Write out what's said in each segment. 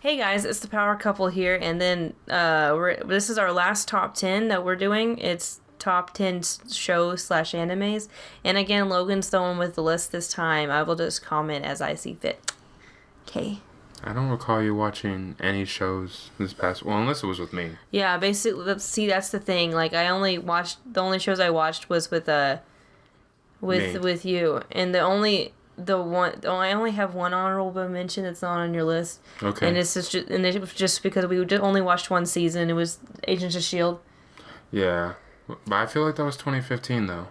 Hey guys, it's the Power Couple here, and then this is our last top 10 that we're doing. It's top 10 shows / animes, and again, Logan's the one with the list this time. I will just comment as I see fit. Okay. I don't recall you watching any shows this past... Well, unless it was with me. Yeah, basically, that's the thing. Like, the only shows I watched was with you, and I only have one honorable mention that's not on your list. Okay. And it was just because we only watched one season. It was Agents of S.H.I.E.L.D. Yeah. But I feel like that was 2015, though.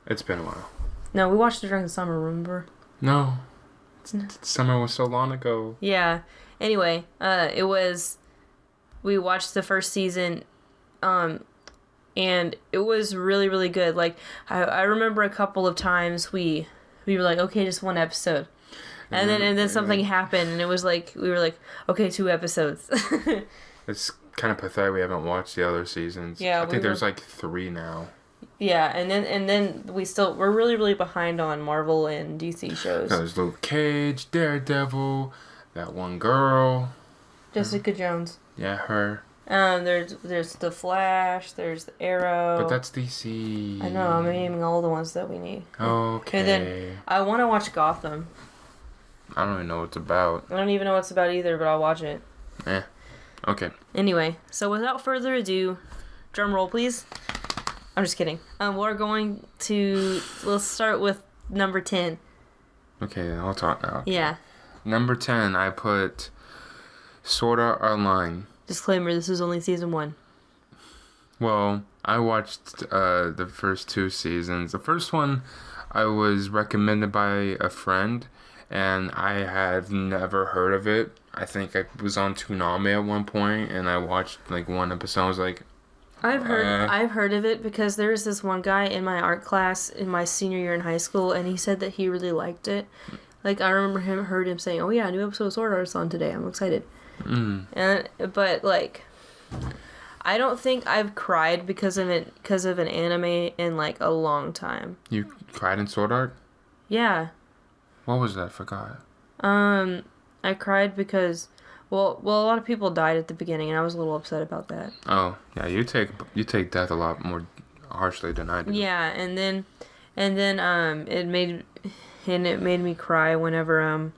It's been a while. No, we watched it during the summer, remember? No. Summer was so long ago. Yeah. Anyway, we watched the first season, and it was really, really good. Like, I remember a couple of times we were like, okay, just one episode. And then something happened, and it was like, we were like, okay, 2 episodes. It's kind of pathetic we haven't watched the other seasons. Yeah, I think there's like 3 now. Yeah, and then we're really, really behind on Marvel and DC shows. There's Luke Cage, Daredevil, that one girl. Jessica Jones. Yeah, her. There's the Flash, there's the Arrow. But that's DC. I know, I'm naming all the ones that we need. Okay. And then I want to watch Gotham. I don't even know what it's about. I don't even know what it's about either, but I'll watch it. Okay. Anyway, so without further ado, drum roll please. I'm just kidding. Let's start with number 10. Okay, I'll talk now. Yeah. Number 10, I put Sword Art Online. Disclaimer, this is only season 1. Well, I watched the first 2 seasons. The first one I was recommended by a friend, and I had never heard of it. I think I was on Toonami at one point, and I watched like one episode. I was like, I've heard of it because there's this one guy in my art class in my senior year in high school, and he said that he really liked it. Like, I remember heard him saying, "Oh yeah, a new episode of Sword Art's on today. I'm excited." But like, I don't think I've cried because of an anime in like a long time. You cried in Sword Art? Yeah. What was that? I forgot. I cried because, well, a lot of people died at the beginning, and I was a little upset about that. Oh, yeah, you take death a lot more harshly than I do. Yeah, and then it made me cry whenever him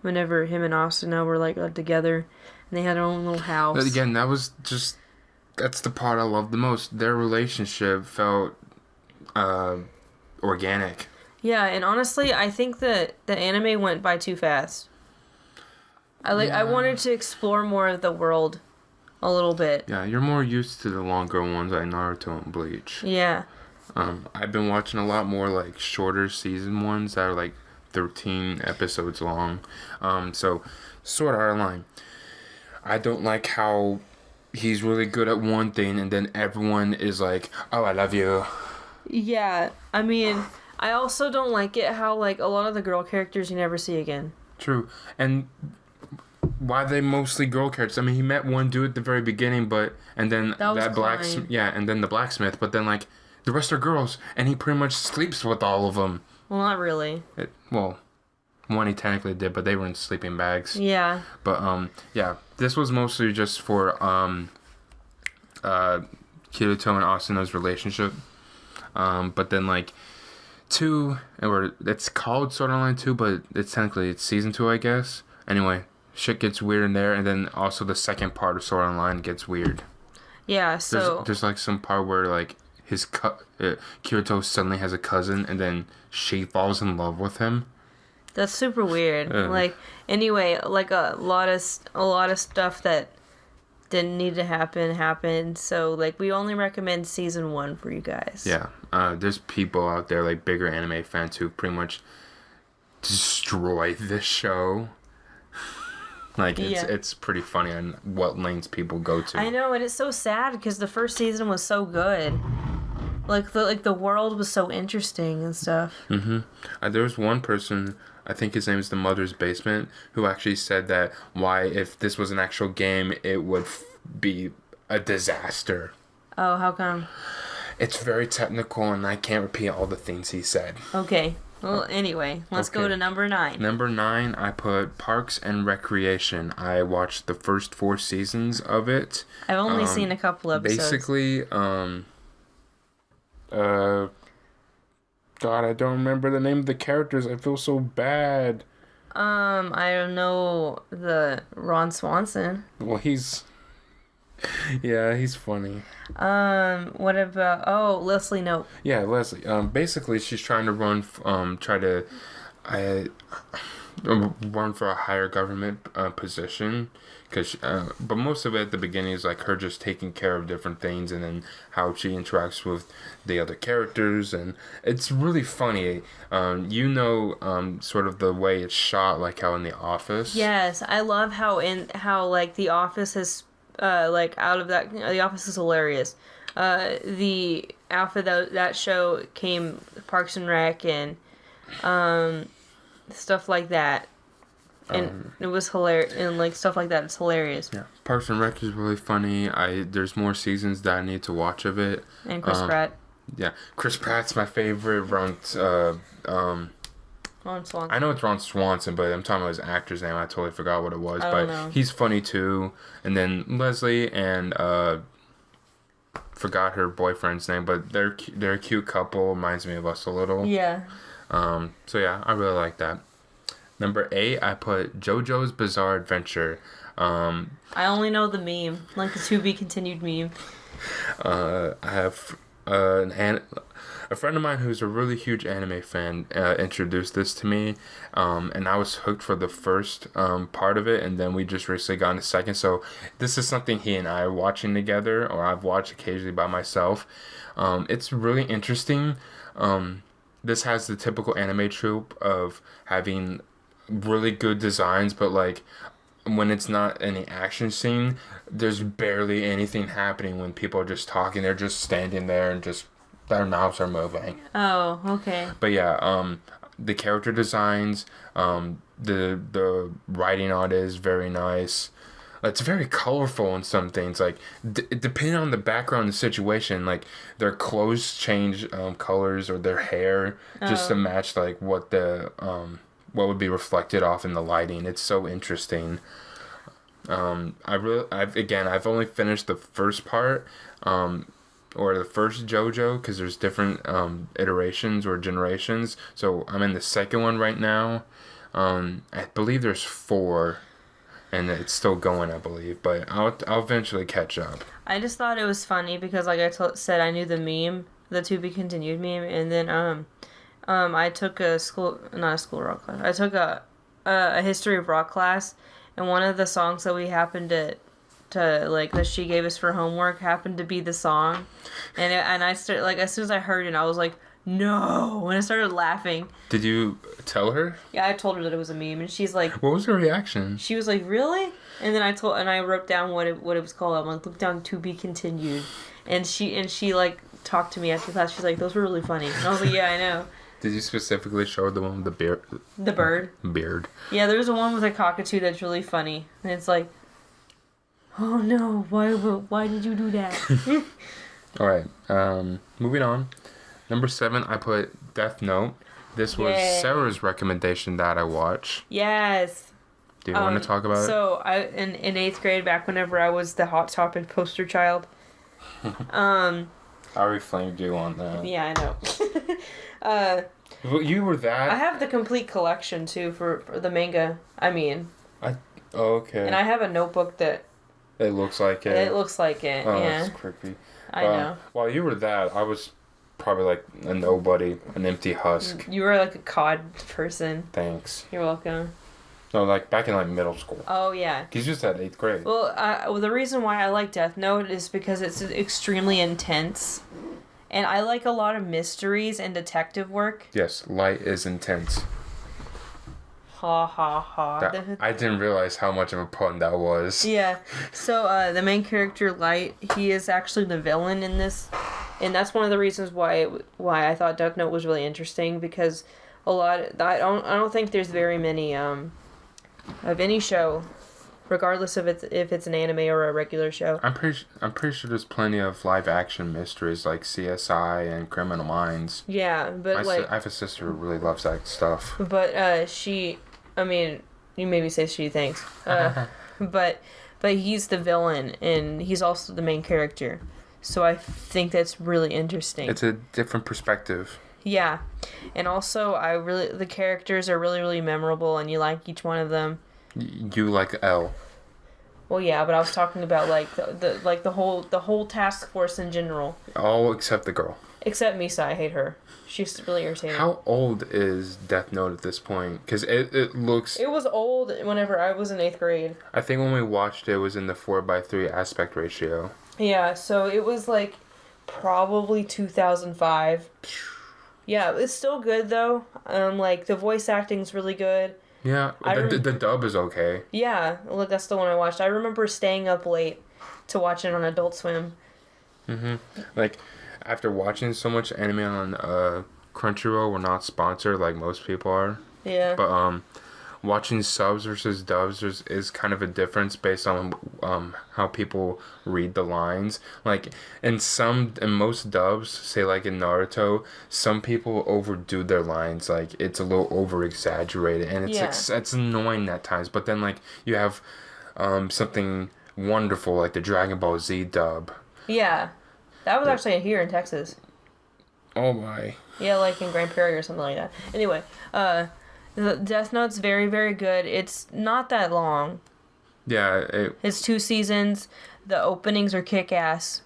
and Asuna were like together, and they had their own little house. But again, that's the part I love the most. Their relationship felt organic. Yeah, and honestly, I think that the anime went by too fast. I wanted to explore more of the world a little bit. Yeah, you're more used to the longer ones like Naruto and Bleach. Yeah. I've been watching a lot more like shorter season ones that are like 13 episodes long. So Sword Art Online. I don't like how he's really good at one thing and then everyone is like, "Oh, I love you." Yeah, I mean, I also don't like it how like a lot of the girl characters you never see again. True. And why are they mostly girl characters? I mean, he met one dude at the very beginning, and then that blacksmith, and then the blacksmith, but then like the rest are girls, and he pretty much sleeps with all of them. Well, not really. One he technically did, but they were in sleeping bags. Yeah. But this was mostly just for Kirito and Asuna's relationship. But then like 2, or it's called Sword Art Online 2, but it's season 2, I guess. Anyway, shit gets weird in there, and then also the second part of Sword Art Online gets weird. Yeah, so there's like some part where like Kirito suddenly has a cousin, and then she falls in love with him. That's super weird. Like, anyway, like a lot of stuff that didn't need to happen happened. So like, we only recommend season 1 for you guys. Yeah. There's people out there like bigger anime fans who pretty much destroy this show. Like, it's pretty funny on what lanes people go to. I know, and it's so sad because the first season was so good. Like the world was so interesting and stuff. There was one person, I think his name is the Mother's Basement, who actually said that if this was an actual game, it would be a disaster. Oh, how come? It's very technical, and I can't repeat all the things he said. Okay. Well, anyway, let's go to number 9. Number 9, I put Parks and Recreation. I watched the first 4 seasons of it. I've only seen a couple episodes. Basically, God, I don't remember the name of the characters. I feel so bad. I don't know the Ron Swanson. Well, he's funny. What about Leslie Knope? Yeah, Leslie. Basically, she's trying to run for a higher government position, but most of it at the beginning is like her just taking care of different things, and then how she interacts with the other characters, and it's really funny. Sort of the way it's shot, like how in The Office. Yes, I love how like The Office has out of that, The Office is hilarious. The alpha that show came Parks and Rec and stuff like that, and it was hilarious, and like stuff like that. It's hilarious. Yeah, Parks and Rec is really funny. There's more seasons that I need to watch of it. And Chris Pratt. Yeah, Chris Pratt's my favorite. Ron Swanson. I know it's Ron Swanson, but I'm talking about his actor's name. I totally forgot what it was. But he's funny too. And then Leslie and forgot her boyfriend's name, but they're a cute couple. Reminds me of us a little. Yeah. So yeah, I really like that. Number 8, I put JoJo's Bizarre Adventure. I only know the meme, like the to be continued meme. I have a friend of mine who's a really huge anime fan introduced this to me, and I was hooked for the first part of it, and then we just recently got in the second. So this is something he and I are watching together, or I've watched occasionally by myself. It's really interesting. This has the typical anime trope of having really good designs, but like when it's not any action scene, there's barely anything happening. When people are just talking, they're just standing there and just their mouths are moving. Oh, okay. But yeah, the character designs, the writing on it is very nice. It's very colorful in some things. Like depending on the background and the situation, like their clothes change colors, or their hair just to match like what what would be reflected off in the lighting. It's so interesting. I've only finished the first part, or the first JoJo, because there's different iterations or generations. So I'm in the second one right now. I believe there's 4, and it's still going, I believe. But I'll eventually catch up. I just thought it was funny because, like I said, I knew the meme, the to be continued meme, and then I took not a school rock class. I took a history of rock class, and one of the songs that we happened to like that she gave us for homework happened to be the song, and I started, like, as soon as I heard it, I was like, no, and I started laughing. Did you tell her? Yeah, I told her that it was a meme, and she's like, what was her reaction? She was like, really? And then I wrote down what it was called. I'm like, look down, to be continued, and she like talked to me after class. She's like, those were really funny, and I was like, yeah, I know. Did you specifically show the one with the beard? The bird. Beard. Yeah, there's a one with a cockatoo that's really funny. And it's like, oh no, why did you do that? Alright, moving on. Number 7, I put Death Note. This was Sarah's recommendation that I watch. Yes. Do you want to talk about it? So, in 8th grade, back whenever I was the Hot Topic poster child. I reflamed you on that. Yeah, I know. Well, you were that. I have the complete collection too for the manga. Okay. And I have a notebook that. It looks like it. It looks like it. Oh, yeah. that's creepy. I know. While you were that, I was probably like a nobody, an empty husk. You were like a COD person. Thanks. You're welcome. No, like back in like middle school. Oh yeah. He's just at 8th grade. Well, the reason why I like Death Note is because it's extremely intense. And I like a lot of mysteries and detective work. Yes, Light is intense. Ha ha ha. I didn't realize how much of a pun that was. Yeah. So the main character, Light, he is actually the villain in this. And that's one of the reasons why I thought Death Note was really interesting, because I don't think there's very many of any show regardless of if it's an anime or a regular show. I'm pretty sure there's plenty of live action mysteries like CSI and Criminal Minds. Yeah, but I have a sister who really loves that stuff. But I mean, you made me say she thinks. But he's the villain and he's also the main character. So I think that's really interesting. It's a different perspective. Yeah. And also the characters are really, really memorable and you like each one of them. You like L. Well, yeah, but I was talking about like the whole task force in general. All except the girl. Except Misa, I hate her. She's really irritating. How old is Death Note at this point? Because it looks... It was old whenever I was in 8th grade. I think when we watched it was in the 4:3 aspect ratio. Yeah, so it was like probably 2005. Yeah, it's still good though. Like the voice acting's really good. Yeah, the dub is okay. Yeah, look, that's the one I watched. I remember staying up late to watch it on Adult Swim. Like, after watching so much anime on Crunchyroll, we're not sponsored like most people are. Yeah. But watching subs versus dubs is kind of a difference based on how people read the lines. Like in most dubs, say like in Naruto, some people overdo their lines. Like it's a little over exaggerated, and it's annoying at times. But then like you have something wonderful like the Dragon Ball Z dub. Yeah, that was actually here in Texas. Oh my. Yeah, like in Grand Prairie or something like that. Anyway, the Death Note's very, very good. It's not that long. Yeah. It's 2 seasons. The openings are kick-ass.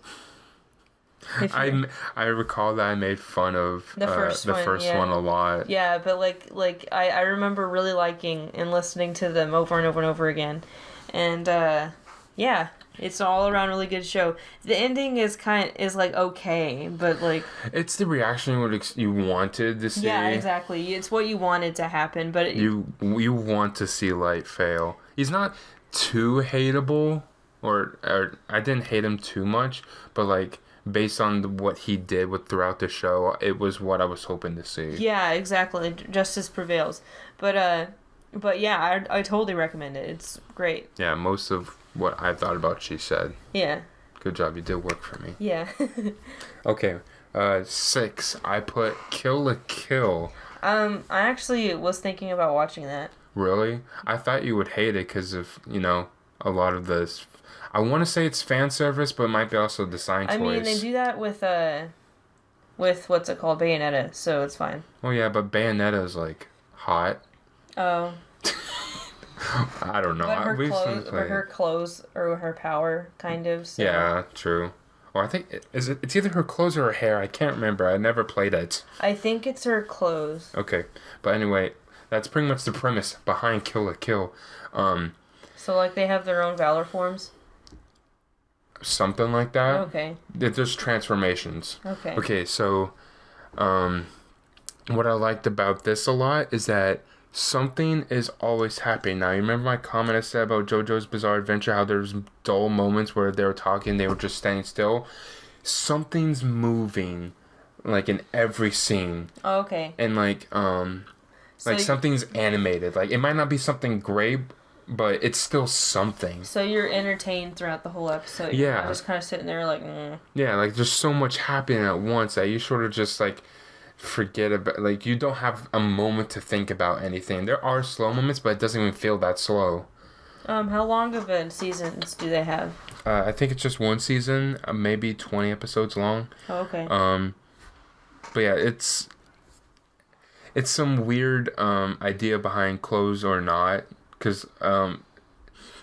I recall that I made fun of the first one a lot. Yeah, but like I remember really liking and listening to them over and over and over again. And yeah, it's an all around really good show. The ending is like okay, but like it's the reaction you wanted to see. Yeah, exactly. It's what you wanted to happen, but you want to see Light fail. He's not too hateable, or I didn't hate him too much, but like based on what he did throughout the show, it was what I was hoping to see. Yeah, exactly. Justice prevails. But yeah, I totally recommend it. It's great. Yeah, most of what I thought about she said. Yeah. Good job. You did work for me. Yeah. Okay. 6. I put Kill la Kill. I actually was thinking about watching that. Really? I thought you would hate it because of, a lot of this. I want to say it's fan service, but it might be also design choice. I mean, they do that with what's it called? Bayonetta, so it's fine. Oh, yeah, but Bayonetta is, like, hot. Oh. I don't know. But her clothes or her power, kind of. So. Yeah, true. Or I think it's either her clothes or her hair. I can't remember. I never played it. I think it's her clothes. Okay, but anyway, that's pretty much the premise behind Kill la Kill. So like they have their own valor forms. Something like that. Okay. There's transformations. Okay. Okay, so, what I liked about this a lot is that something is always happening. Now, you remember my comment I said about JoJo's Bizarre Adventure, how there's dull moments where they were talking, they were just standing still? Something's moving, like, in every scene. Oh, okay. And, like, something's animated. Like, it might not be something great, but it's still something. So you're entertained throughout the whole episode. Yeah. You're just kind of sitting there like, Yeah, like, there's so much happening at once that you sort of just, like, forget about, like, you don't have a moment to think about anything. There are slow moments, but it doesn't even feel that slow. How long of a seasons do they have? I think it's just one season, maybe 20 episodes long. Oh, okay. But yeah, it's some weird idea behind clothes or not, because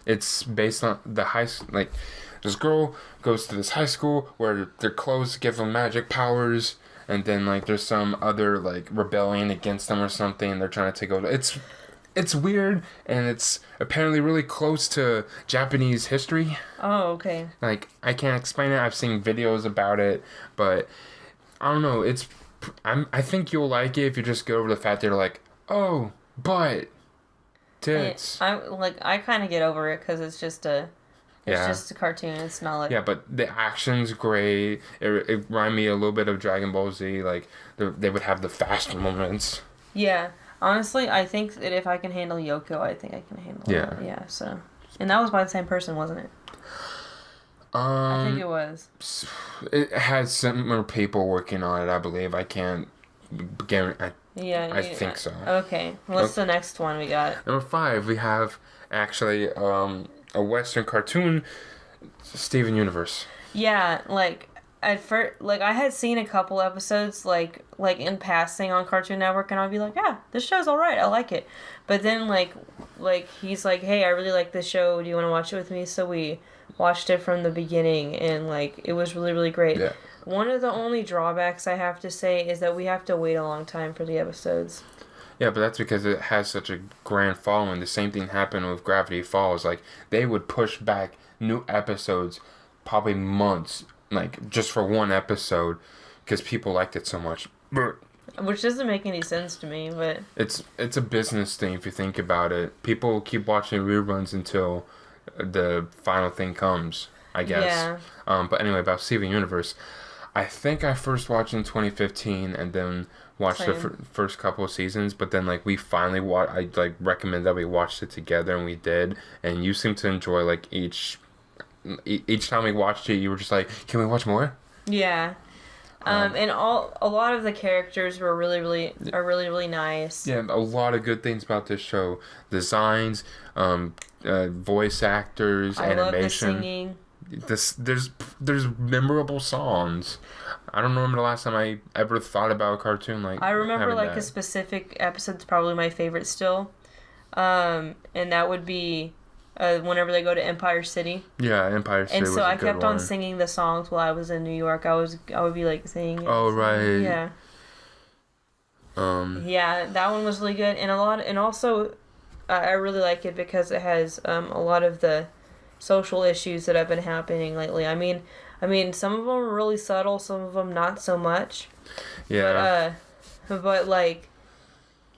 it's based on like, this girl goes to this high school where their clothes give them magic powers. And then, like, there's some other, like, rebellion against them or something. They're trying to take over. It's weird, and it's apparently really close to Japanese history. Oh, okay. Like, I can't explain it. I've seen videos about it, but I don't know. I think you'll like it if you just go over the fact that you're like, oh, but tits. I kind of get over it because it's just a... It's just a cartoon. It's not like... Yeah, but the action's great. It reminded me a little bit of Dragon Ball Z. Like, they would have the faster moments. Yeah. Honestly, I think that if I can handle Yoko, I think I can handle it. Yeah, so... And that was by the same person, wasn't it? I think it was. It had similar people working on it, I believe. I can't guarantee. I think so. Okay. What's the next one we got? Number 5, we have actually a Western cartoon, Steven Universe. Yeah, like at first, like I had seen a couple episodes, like in passing on Cartoon Network, and I'd be like, yeah, this show's alright, I like it. But then like he's like, hey, I really like this show. Do you want to watch it with me? So we watched it from the beginning, and like it was really, really great. Yeah. One of the only drawbacks I have to say is that we have to wait a long time for the episodes. Yeah, but that's because it has such a grand following. The same thing happened with Gravity Falls. Like, they would push back new episodes probably months, like, just for one episode, because people liked it so much. Which doesn't make any sense to me, but... It's a business thing if you think about it. People keep watching reruns until the final thing comes, I guess. Yeah. But anyway, about Steven Universe, I think I first watched in 2015 and then watched the first couple of seasons, but then like we finally I like recommend that we watched it together, and we did, and you seem to enjoy like each time we watched it, you were just like, can we watch more? Yeah. And a lot of the characters were really nice. Yeah, a lot of good things about this show. Designs, voice actors, animation. I love the singing. There's memorable songs. I don't remember the last time I ever thought about a cartoon like. I remember like a specific episode's probably my favorite still, and that would be whenever they go to Empire City. Yeah, Empire City. And was so a I good kept one. on singing the songs while I was in New York. I would be like singing. Oh right. Yeah. Yeah, that one was really good, and also I really like it because it has a lot of the social issues that have been happening lately. I mean, some of them are really subtle, some of them not so much. Yeah. But like,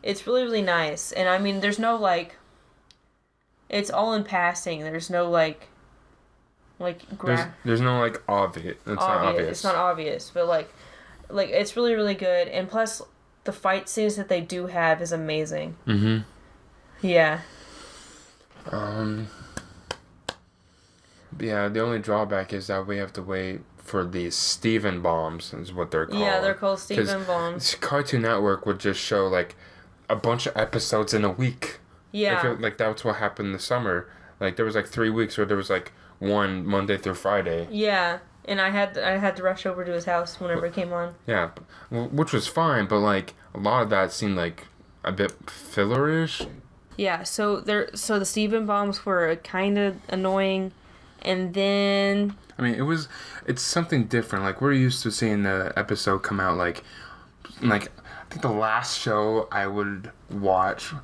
it's really, really nice. And I mean, there's no like, it's all in passing. There's no like there's no like obvious. It's not obvious. It's not obvious, but like it's really, really good. And plus, the fight scenes that they do have is amazing. Mhm. Yeah. Yeah, the only drawback is that we have to wait for these Steven bombs, is what they're called. Yeah, they're called Steven bombs. Cartoon Network would just show like a bunch of episodes in a week. Yeah. Like that's what happened this summer. Like there was like 3 weeks where there was like one Monday through Friday. Yeah, and I had to rush over to his house whenever it came on. Yeah, which was fine, but like a lot of that seemed like a bit fillerish. Yeah, so the Steven bombs were kind of annoying. And then... I mean, it's something different. Like, we're used to seeing the episode come out, like I think the last show I would watch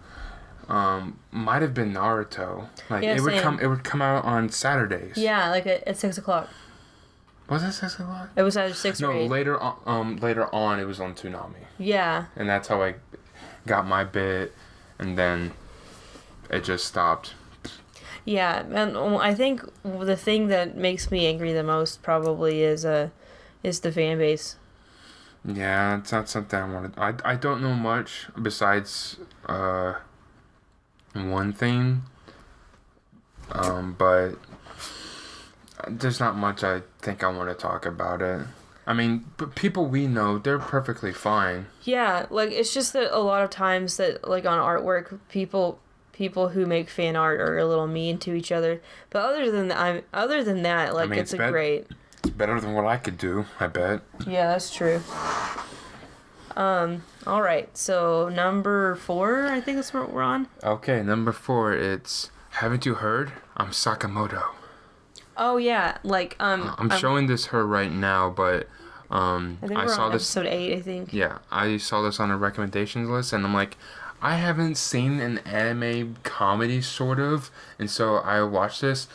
might have been Naruto. Like, yeah, it would come out on Saturdays. Yeah, like at 6 o'clock. Was it 6 o'clock? It was either 6 or 8. No, later on, it was on Toonami. Yeah. And that's how I got my bit, and then it just stopped. Yeah, and I think the thing that makes me angry the most probably is the fan base. Yeah, it's not something I wanted. I don't know much besides one thing, but there's not much I think I want to talk about it. I mean, but people we know, they're perfectly fine. Yeah, like it's just that a lot of times that like on artwork, people who make fan art are a little mean to each other. But other than that, like, I mean, it's great. It's better than what I could do, I bet. Yeah, that's true. All right. So number 4, I think that's what we're on. Okay, number 4. It's Haven't You Heard? I'm Sakamoto. Oh yeah, like I'm showing this her right now, but I think we're on episode 8. I think. Yeah, I saw this on a recommendations list, and I'm like, I haven't seen an anime comedy, sort of, and so I watched this,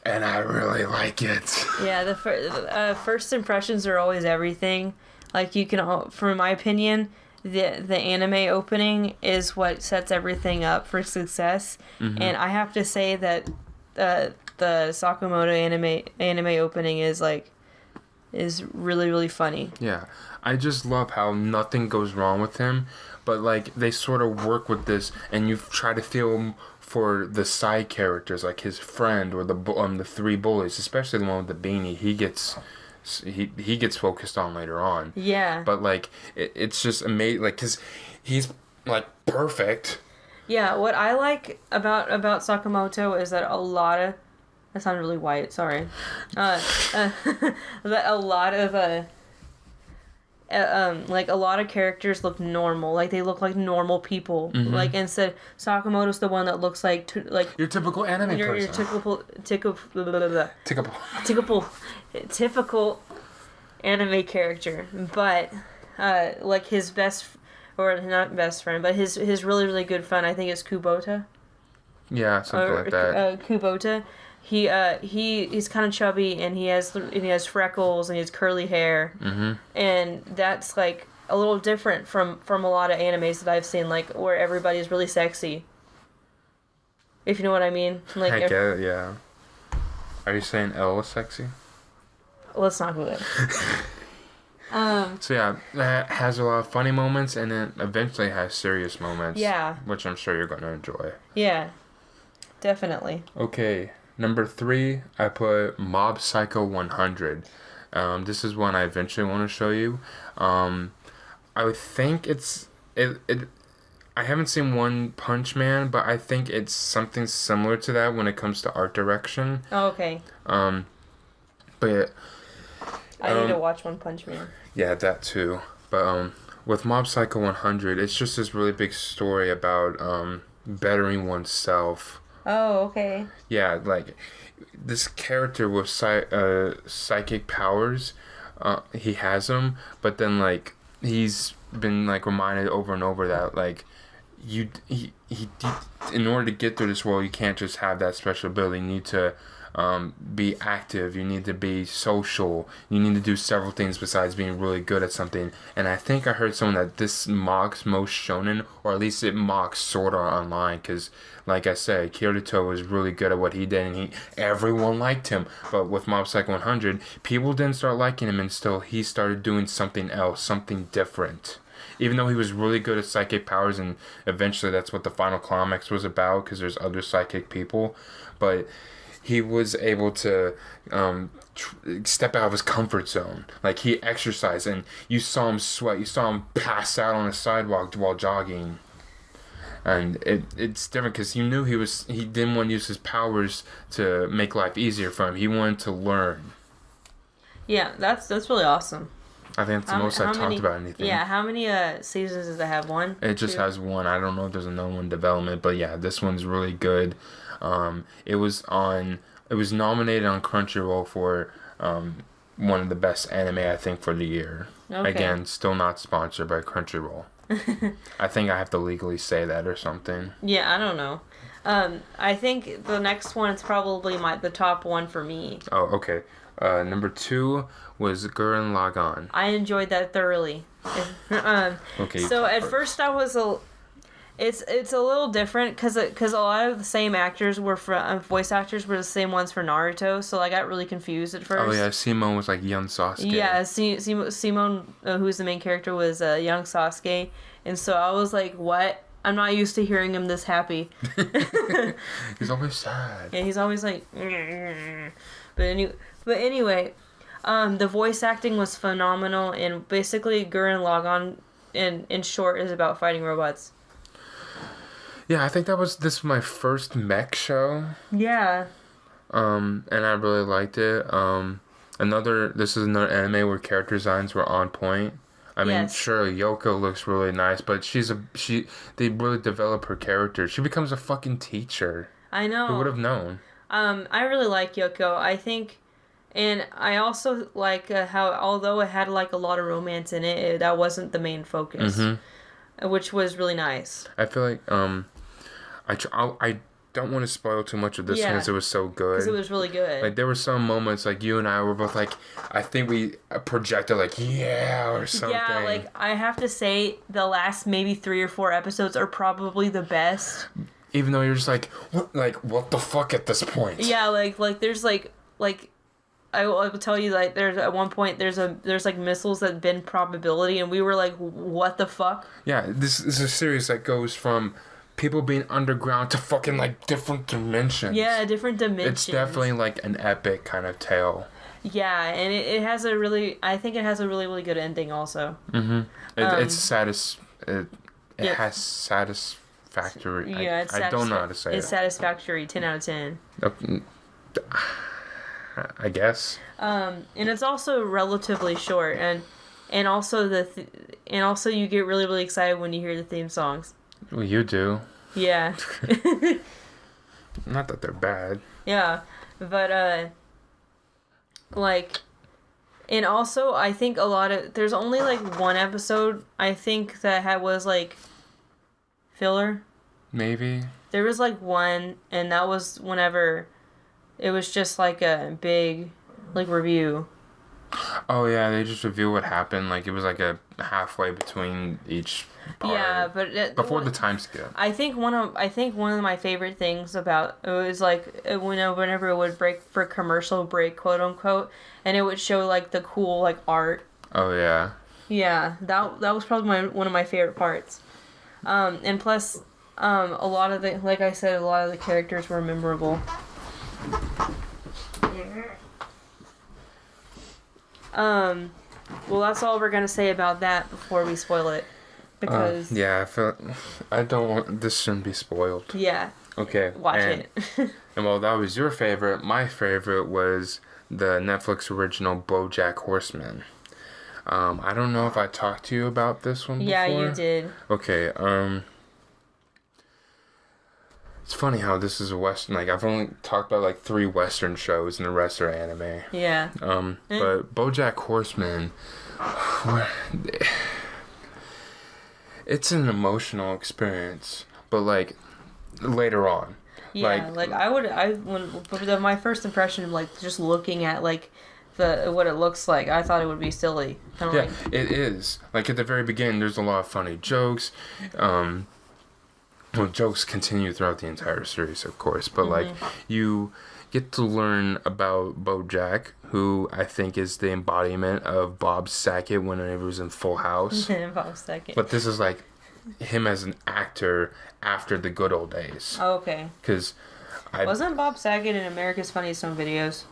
and I really like it. Yeah, the first impressions are always everything. Like, you can, for my opinion, the anime opening is what sets everything up for success, and I have to say that the Sakamoto anime opening is really, really funny. Yeah, I just love how nothing goes wrong with him, but like they sort of work with this, and you try to feel for the side characters, like his friend or the three bullies, especially the one with the beanie. He gets focused on later on. Yeah. But like it's just amazing, like, because he's like perfect. Yeah, what I like about Sakamoto is that a lot of... That sounded really white, sorry. That a lot of like a lot of characters look normal. Like they look like normal people. Mm-hmm. Like instead, Sakamoto's the one that looks like Your typical anime person. Typical anime character. But like his best, or not best friend, but his really really good friend, I think is Kubota. Yeah, something like that. Kubota. He's kind of chubby, and he has freckles, and he has curly hair, and that's like a little different from a lot of animes that I've seen, like where everybody's really sexy. If you know what I mean. Like, I get it, yeah. Are you saying L is sexy? Let's not do it. So yeah, it has a lot of funny moments, and then eventually has serious moments. Yeah. Which I'm sure you're going to enjoy. Yeah. Definitely. Okay. Number 3, I put Mob Psycho 100. This is one I eventually want to show you. I would think I haven't seen One Punch Man, but I think it's something similar to that when it comes to art direction. Oh, okay. But I need to watch One Punch Man. Yeah, that too. But with Mob Psycho 100, it's just this really big story about bettering oneself. Oh, okay. Yeah, like this character with psychic powers, he has them, but then like he's been like reminded over and over that like in order to get through this world, you can't just have that special ability. You need to be active, you need to be social, you need to do several things besides being really good at something. And I think I heard someone that this mocks most shonen, or at least it mocks Sword Art Online, because like I said, Kirito was really good at what he did, and everyone liked him. But with Mob Psycho 100, people didn't start liking him until he started doing something else, something different. Even though he was really good at psychic powers, and eventually that's what the final climax was about, because there's other psychic people, but he was able to step out of his comfort zone. Like, he exercised, and you saw him sweat. You saw him pass out on the sidewalk while jogging. And it's different because you knew he didn't want to use his powers to make life easier for him. He wanted to learn. Yeah, that's really awesome. I think that's the most I've talked about anything. Yeah, how many seasons does it have? One? It just has one. I don't know if there's another one in development, but yeah, this one's really good. It was nominated on Crunchyroll for one of the best anime, I think, for the year. Okay. Again, still not sponsored by Crunchyroll. I think I have to legally say that or something. Yeah, I don't know. I think the next one is probably the top one for me. Oh, okay. Number 2 was Gurren Laggan. I enjoyed that thoroughly. Okay. So at first I was it's a little different because a lot of the same actors were voice actors were the same ones for Naruto, so I got really confused at first. Oh yeah, Simone was like young Sasuke. Yeah, Simone, who's the main character, was young Sasuke, and so I was like, what? I'm not used to hearing him this happy. He's always sad. Yeah, he's always like... But anyway, the voice acting was phenomenal, and basically Gurren Laggan, in short, is about fighting robots. Yeah, I think this was my first mech show. Yeah. And I really liked it. This is another anime where character designs were on point. I mean, yes. Sure, Yoko looks really nice, but they really develop her character. She becomes a fucking teacher. I know. Who would have known? I really like Yoko. I think, and I also like how, although it had like a lot of romance in it, that wasn't the main focus, which was really nice. I feel like I don't want to spoil too much of this because it was so good. Because it was really good. Like, there were some moments, like, you and I were both like, I think we projected, like, yeah, or something. Yeah, like, I have to say, the last maybe 3 or 4 episodes are probably the best. Even though you're just like, what the fuck at this point? Yeah, like there's like I will tell you, like, there's at one point there's like missiles that bend probability, and we were like, what the fuck? Yeah, this is a series that goes from people being underground to fucking like different dimensions. Yeah, different dimensions. It's definitely like an epic kind of tale. Yeah, and it has a really, I think it has a really, really good ending also. Mm-hmm. It yeah. has satisfactory. Yeah, I don't know how to say it. It's satisfactory, 10 out of 10. I guess. And it's also relatively short, and also also you get really, really excited when you hear the theme songs. Well, you do. Yeah. Not that they're bad. Yeah, but like, and also I think there's only like one episode I think that was like filler. Maybe. There was like one, and that was whenever it was just like a big like review. Oh yeah, they just review what happened. Like it was like a halfway between each part. Yeah, but before the time skip. I think one of my favorite things about it was like whenever it would break for commercial break, quote unquote, and it would show like the cool like art. Oh yeah. Yeah, that was probably one of my favorite parts. And plus, a lot of the, like I said, a lot of the characters were memorable. Well, that's all we're gonna say about that before we spoil it, because yeah, I don't want this shouldn't be spoiled. Yeah. Okay. Watch it. And well, that was your favorite. My favorite was the Netflix original BoJack Horseman. I don't know if I talked to you about this one before. Yeah, you did. Okay. It's funny how this is a Western. Like, I've only talked about, like, 3 Western shows, and the rest are anime. Yeah. But BoJack Horseman, it's an emotional experience, but, like, later on. Yeah, my first impression of, like, just looking at, like, what it looks like, I thought it would be silly. Kinda like, it is. Like, at the very beginning, there's a lot of funny jokes, well, jokes continue throughout the entire series, of course, but like you get to learn about BoJack, who I think is the embodiment of Bob Saget when he was in Full House. Bob Saget. But this is like him as an actor after the good old days. Oh, okay. Because wasn't Bob Saget in America's Funniest Home Videos?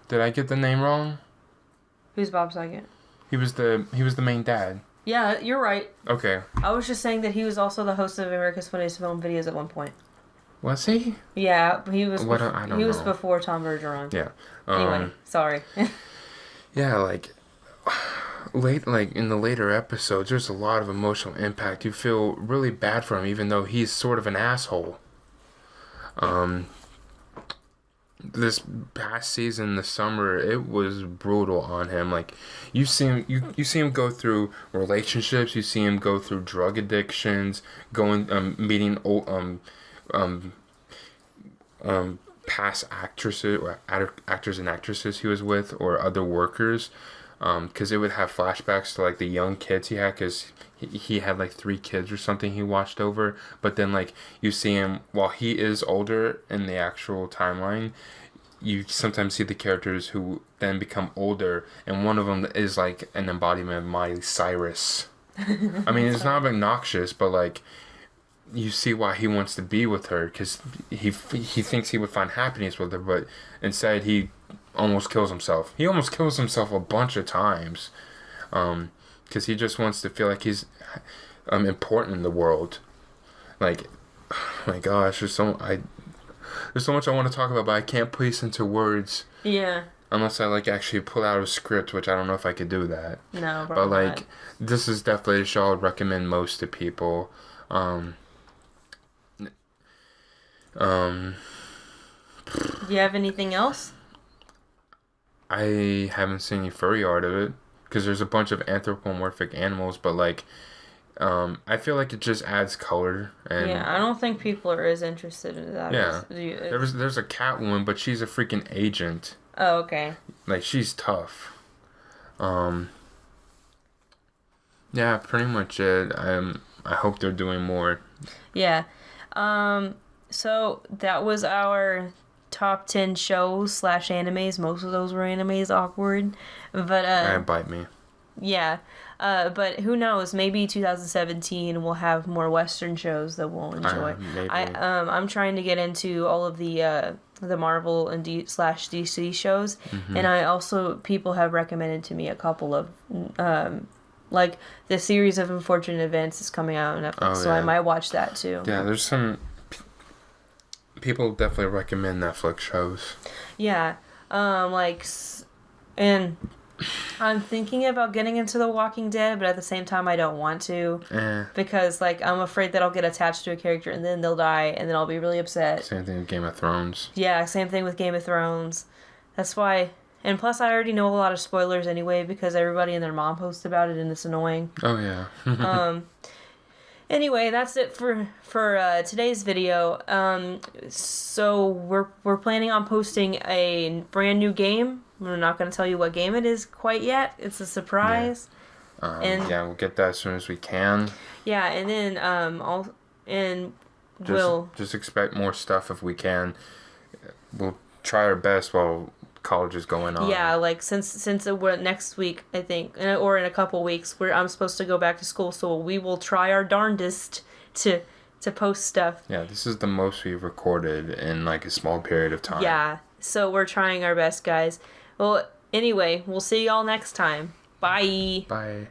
Did I get the name wrong? Who's Bob Saget? He was the main dad. Yeah, you're right. Okay. I was just saying that he was also the host of America's Funniest Home Videos at one point. Was he? Yeah, he was. I don't know. He was before Tom Bergeron. Yeah. Anyway, sorry. Yeah, like in the later episodes, there's a lot of emotional impact. You feel really bad for him, even though he's sort of an asshole. This past season, the summer, it was brutal on him. Like, you see him go through relationships, you see him go through drug addictions, meeting old past actresses or actors and actresses he was with, or other workers, because it would have flashbacks to like the young kids he had, because he had like 3 kids or something he watched over. But then like you see him while he is older in the actual timeline, you sometimes see the characters who then become older, and one of them is like an embodiment of Miley Cyrus. I mean, it's not obnoxious, but like you see why he wants to be with her, because he thinks he would find happiness with her, but instead he almost kills himself. He almost kills himself a bunch of times, because he just wants to feel like he's important in the world. Like, oh my gosh, there's so much I want to talk about, but I can't place into words. Yeah. Unless I like actually pull out a script, which I don't know if I could do that. No, probably but like not. This is definitely a show I would recommend most to people. Do you have anything else? I haven't seen any furry art of it, because there's a bunch of anthropomorphic animals, but like I feel like it just adds color. And yeah, I don't think people are as interested in that. Yeah, there's a Catwoman, but she's a freaking agent. Oh, okay. Like, she's tough. Yeah, pretty much it. I hope they're doing more. Yeah. So that was our top 10 shows / animes. Most of those were animes, awkward. But, bite me. Yeah. But who knows? Maybe 2017 we'll have more Western shows that we'll enjoy. Maybe. I'm trying to get into all of the Marvel and /DC shows, and I also people have recommended to me a couple of like the series of Unfortunate Events is coming out on Netflix, so I might watch that too. Yeah, there's some people definitely recommend Netflix shows. Yeah, and I'm thinking about getting into The Walking Dead, but at the same time I don't want to because I'm afraid that I'll get attached to a character and then they'll die and then I'll be really upset. Same thing with Game of Thrones. Yeah, same thing with Game of Thrones. That's why, and plus I already know a lot of spoilers anyway because everybody and their mom posts about it and it's annoying. Oh yeah. Anyway, that's it for today's video. So we're planning on posting a brand new game. We're not going to tell you what game it is quite yet. It's a surprise. Yeah. We'll get that as soon as we can. Yeah, and then we'll just expect more stuff if we can. We'll try our best while college is going on. Yeah, since we're next week, I think, or in a couple weeks, I'm supposed to go back to school, so we will try our darndest to post stuff. Yeah, this is the most we've recorded in a small period of time. Yeah, so we're trying our best, guys. Well, anyway, we'll see y'all next time. Bye. Bye.